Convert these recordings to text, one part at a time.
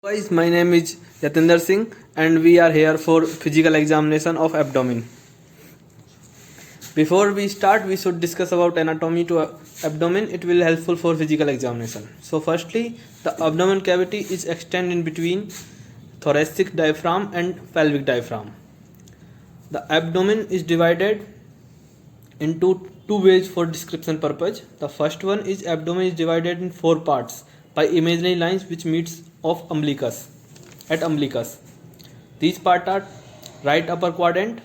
Guys, my name is Yatinder Singh and we are here for physical examination of abdomen. Before we start, we should discuss about anatomy to abdomen. It will helpful for physical examination. So firstly, the abdomen cavity is extended in between thoracic diaphragm and pelvic diaphragm. The abdomen is divided into two ways for description purpose. The first one is abdomen is divided in four parts by imaginary lines which meets of umbilicus at umbilicus. These parts are right upper quadrant,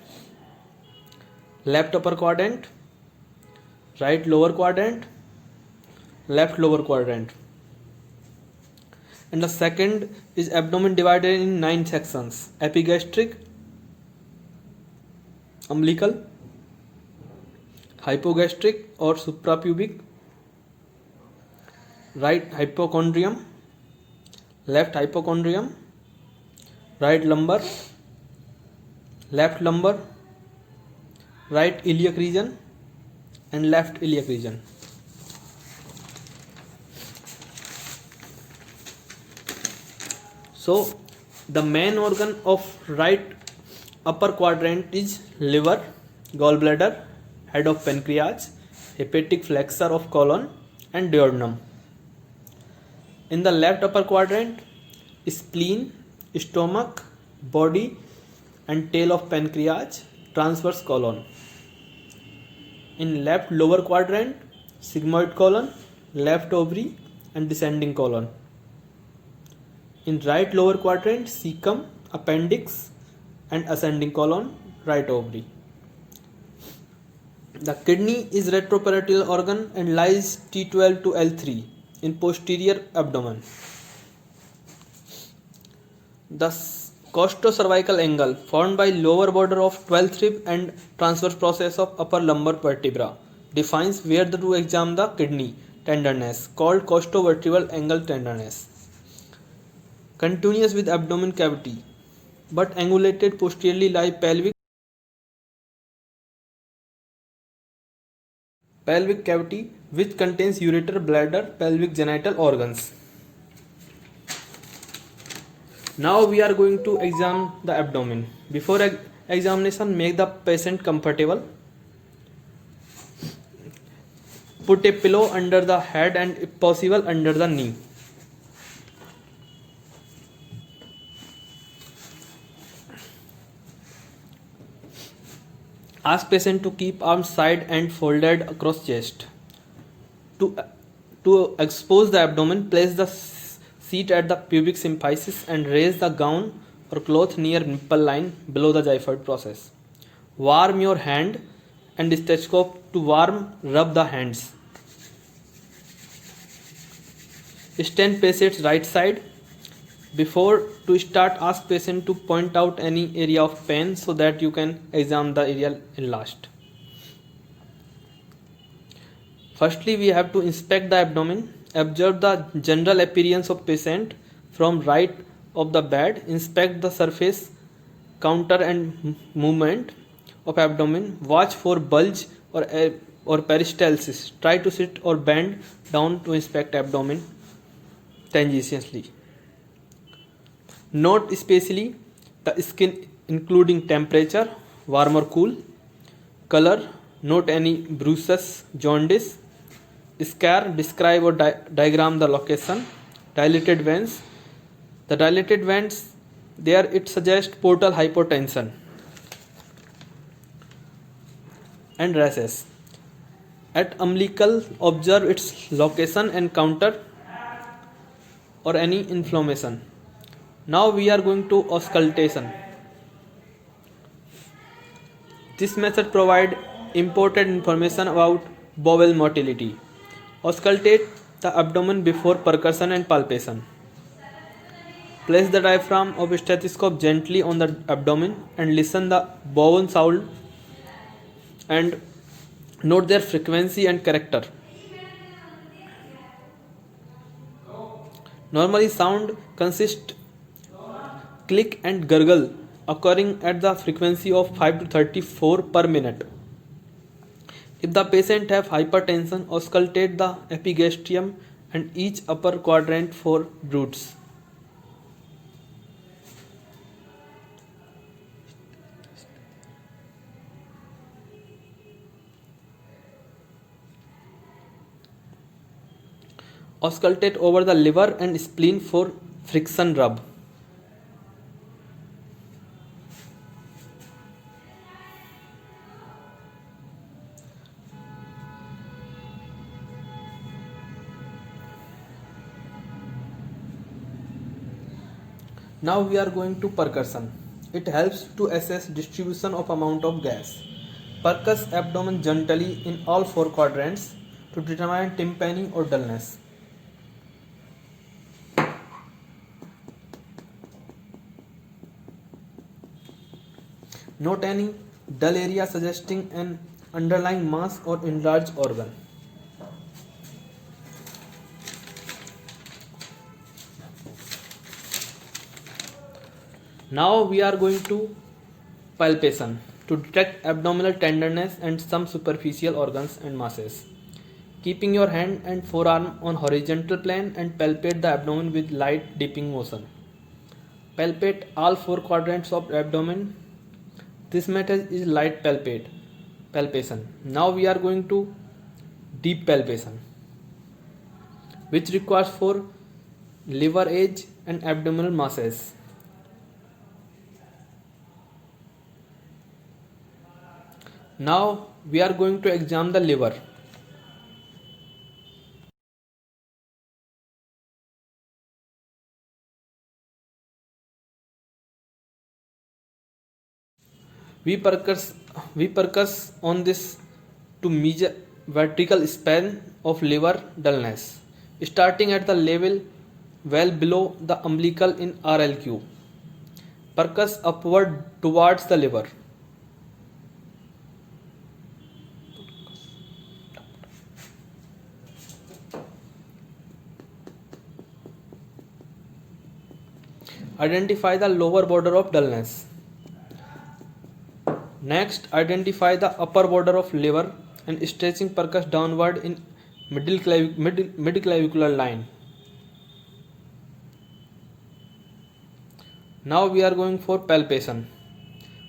left upper quadrant, right lower quadrant, left lower quadrant. And the second is abdomen divided in 9 sections: epigastric, umbilical, hypogastric or suprapubic, right hypochondrium, left hypochondrium, right lumbar, left lumbar, right iliac region and left iliac region. So the main organ of right upper quadrant is liver, gallbladder, head of pancreas, hepatic flexor of colon and duodenum. In the left upper quadrant, spleen, stomach, body and tail of pancreas, transverse colon. In left lower quadrant, sigmoid colon, left ovary and descending colon. In right lower quadrant, cecum, appendix and ascending colon, right ovary. The kidney is retroperitoneal organ and lies T12 to L3 in posterior abdomen. The costocervical angle formed by lower border of 12th rib and transverse process of upper lumbar vertebra defines where to examine the kidney tenderness called costovertebral angle tenderness. Continuous with abdomen cavity but angulated posteriorly lie pelvic cavity which contains ureter, bladder, pelvic genital organs. Now we are going to examine the abdomen. Before examination, make the patient comfortable. Put a pillow under the head and if possible under the knee. Ask patient to keep arms side and folded across chest. To expose the abdomen, place the seat at the pubic symphysis and raise the gown or cloth near nipple line below the xiphoid process. Warm your hand and stethoscope to rub the hands. Stand patient's right side. Before to start, ask patient to point out any area of pain so that you can examine the area in last. Firstly, we have to inspect the abdomen. Observe the general appearance of patient from right of the bed. Inspect the surface, counter and movement of abdomen. Watch for bulge or peristalsis. Try to sit or bend down to inspect abdomen tangentially. Note especially the skin including temperature, warm or cool, color. Note any bruises, jaundice, scar. Describe or diagram the location. Dilated veins. The dilated veins, there it suggests portal hypotension and rashes. At umbilical, observe its location and counter or any inflammation. Now we are going to auscultation. This method provides important information about bowel motility. Auscultate the abdomen before percussion and palpation. Place the diaphragm of stethoscope gently on the abdomen and listen the bowel sound and note their frequency and character. Normally sound consists click and gurgle occurring at the frequency of 5 to 34 per minute. If the patient have hypertension, auscultate the epigastrium and each upper quadrant for roots. Auscultate over the liver and spleen for friction rub. Now we are going to percussion. It helps to assess distribution of amount of gas. Percuss abdomen gently in all four quadrants to determine tympani or dullness. Note any dull area suggesting an underlying mass or enlarged organ. Now we are going to palpation to detect abdominal tenderness and some superficial organs and masses. Keeping your hand and forearm on horizontal plane and palpate the abdomen with light dipping motion. Palpate all four quadrants of abdomen. This method is light palpation. Now we are going to deep palpation, which requires for liver edge and abdominal masses. Now we are going to examine the liver. We percuss on this to measure vertical span of liver dullness, starting at the level well below the umbilical in RLQ. Percuss upward towards the liver. Identify the lower border of dullness. Next, identify the upper border of liver and stretching percuss downward in mid-clavicular line. Now we are going for palpation.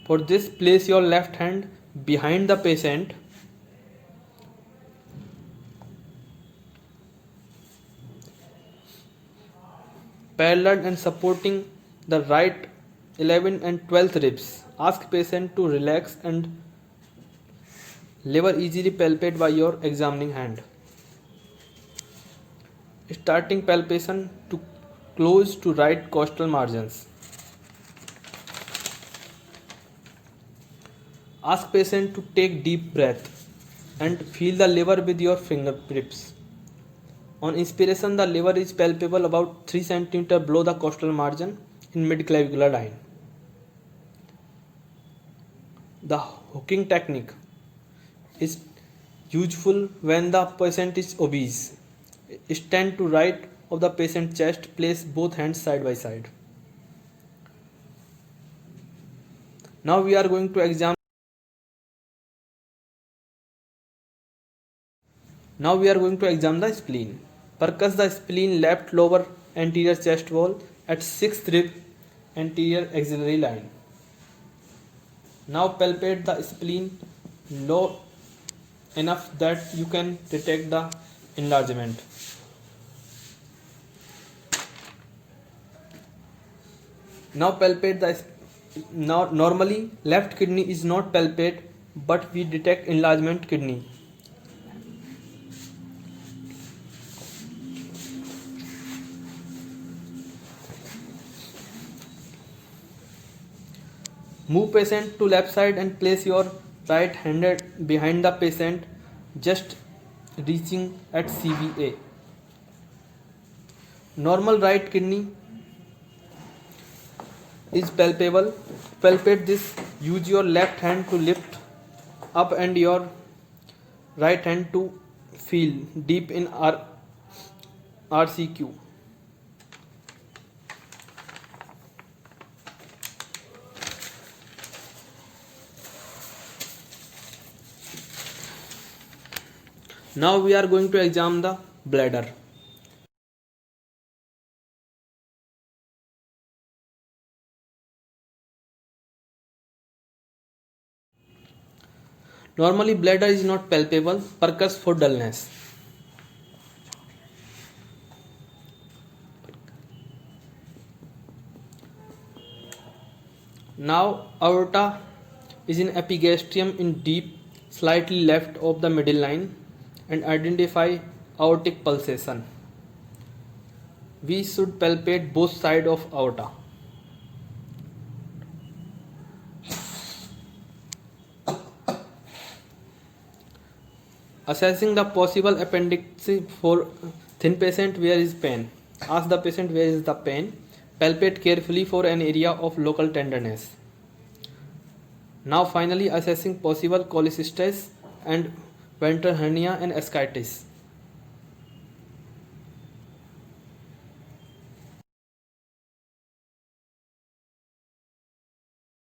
For this, place your left hand behind the patient. Parallel and supporting the right 11th and 12th ribs. Ask patient to relax and liver easily palpate by your examining hand. Starting palpation to close to right costal margins. Ask patient to take deep breath and feel the liver with your fingertips. On inspiration, the liver is palpable about 3 cm below the costal margin in mid-clavicular line. The hooking technique is useful when the patient is obese. Stand to right of the patient's chest, place both hands side by side. Now we are going to examine the spleen. Percuss the spleen left lower anterior chest wall at 6th rib anterior axillary line. Now palpate the spleen low enough that you can detect the enlargement. Now palpate the normally left kidney is not palpate, but we detect enlargement kidney. Move patient to left side and place your right hand behind the patient, just reaching at CVA. Normal right kidney is palpable. Palpate this. Use your left hand to lift up and your right hand to feel deep in RCQ. Now we are going to examine the bladder. Normally bladder is not palpable. Percuss for dullness. Now aorta is in epigastrium in deep, slightly left of the middle line, and identify aortic pulsation. We should palpate both sides of aorta. Assessing the possible appendix for thin patient, where is pain? Ask the patient where is the pain. Palpate carefully for an area of local tenderness. Now finally assessing possible cholecystitis and ventral hernia and ascites.